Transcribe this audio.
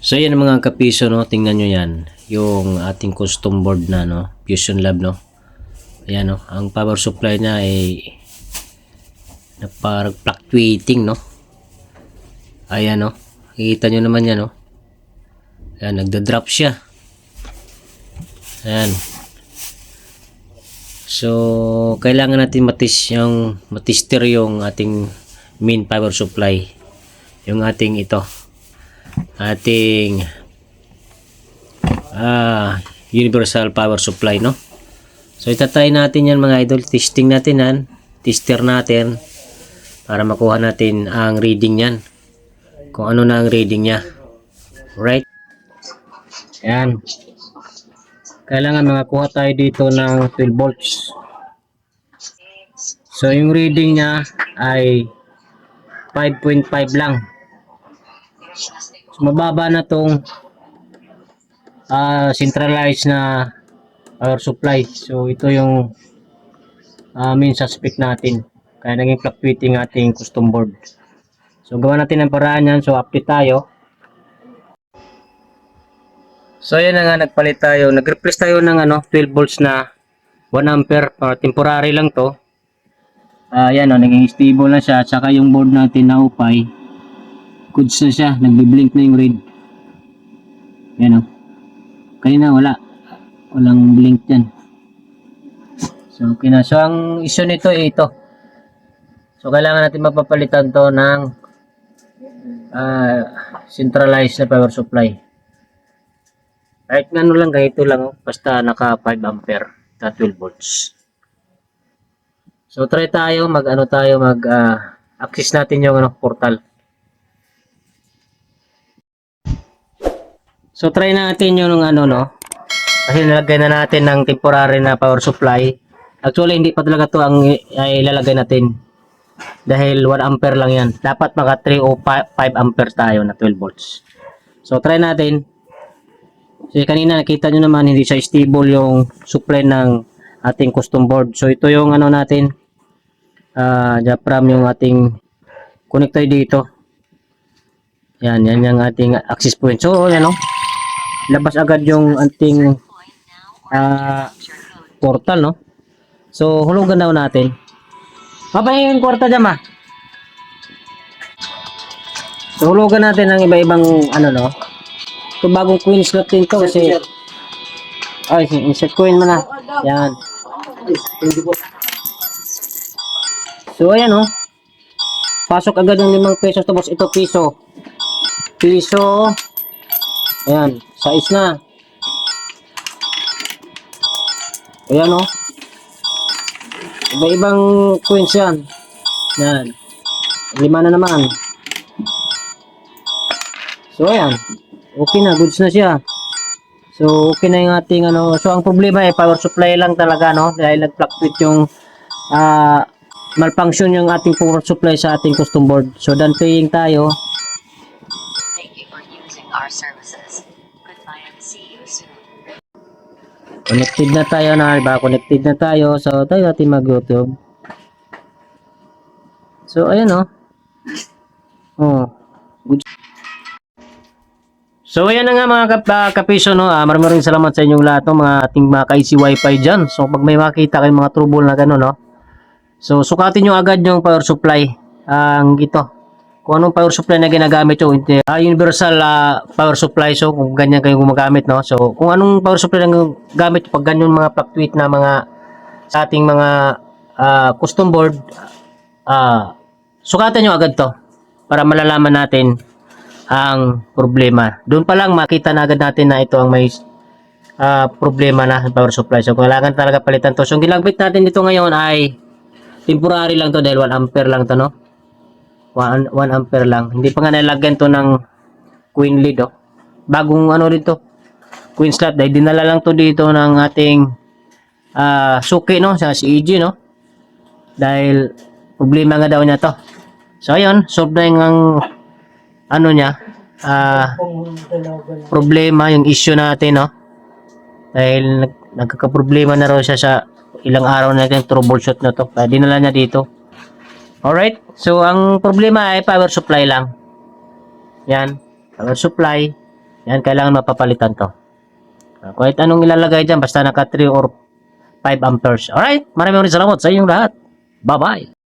So yan mga kapiso, no, tingnan nyo yan, yung ating custom board na, no, Fusion Lab, no. Ayan, no, ang power supply niya ay parang fluctuating, no. Ayan, no, nakikita nyo naman yan, no. Ayan, nagda-drop siya. Ayan. So kailangan natin matister yung ating main power supply, yung ating ating universal power supply, no. So itatry natin yan mga idol, testing natin yan, tester natin para makuha natin ang reading yan, kung ano na ang reading nya. Right, yan, kailangan makakuha tayo dito ng 12 volts. So yung reading nya ay 5.5 lang. So, mababa na tong centralized na power supply. So ito yung main suspect natin, kaya naging fluctuating ating custom board. So gawa natin ang paraan yan. So update tayo. So yan na nga, nagpalit tayo, nag-replace tayo ng 12 volts na 1 ampere, temporary lang to. Yan, naging stable na siya. At saka yung board natin na upay, goods na siya, nagbi-blink na yung red. Yan, kanina walang blink dyan. So okay na. So ang issue nito ay ito. So kailangan natin mapapalitan to ng centralized na power supply. Kahit ano lang, ganito lang, basta naka 5 ampere na 12 volts. So try tayo mag access natin yung portal. So try natin yung kasi nilagay na natin ng temporary na power supply. Actually hindi pa talaga to ang ilalagay natin, dahil 1 ampere lang yan. Dapat maka 3 o 5 ampere tayo na 12 volts. So try natin. Kasi kanina nakita nyo naman, hindi siya stable yung supply ng ating custom board. So ito yung natin, diaphragm yung ating connector dito. Yan yung ating access point. So labas agad yung ating portal, no. So hulugan daw natin. Papay yung kwarta dyan, ma. So hulugan natin ang iba-ibang ito bagong coin slot din to kasi insert coin mo na. Yan. So ayan, pasok agad yung 5 pesos, tapos ito piso. Ayan, size na. Ayan, iba-ibang coins yan. Yan, 5 na naman. So ayan, okay na, goods na siya. So okay na yung ating so ang problema ay power supply lang talaga, dahil nag-fluctuate yung malfunction yung ating power supply sa ating custom board. So done paying tayo. Thank you for using our services. Goodbye and see you soon. Connected na tayo connected na tayo. So tayo natin mag-YouTube. So ayan, good. So ayan na nga mga kapiso, maraming salamat sa inyong lahat, mga ating mga ka-easy wifi dyan. So pag may makita kayong mga trouble na gano'n, so sukatin nyo agad yung power supply. Kung anong power supply na ginagamit yung universal power supply. So kung ganyan kayong gumagamit, so kung anong power supply na gamit pag ganyan mga fluctuate na mga sa ating mga custom board, sukatin nyo agad to para malalaman natin ang problema. Doon pa lang makita na agad natin na ito ang may problema na power supply. So kailangan talaga palitan to. So ang ginamit natin dito ngayon ay temporary lang to, dahil 1 ampere lang to, 1 ampere lang. Hindi pa nga nilagyan to ng queen lead, bagong dito, queen slot, dahil dinala lang to dito ng ating suki, sa CEG, dahil problema nga daw niya to. So ayun, solve na yung niya, problema, yung issue natin, dahil nagkakaproblema na raw siya sa ilang araw na yung troubleshoot na to, kaya dinala niya dito. Alright, so ang problema ay power supply lang. Yan, power supply. Yan, kailangan mapapalitan to. Kahit anong ilalagay dyan, basta naka 3 or 5 amperes. Alright, maraming salamat sa inyong lahat. Bye-bye.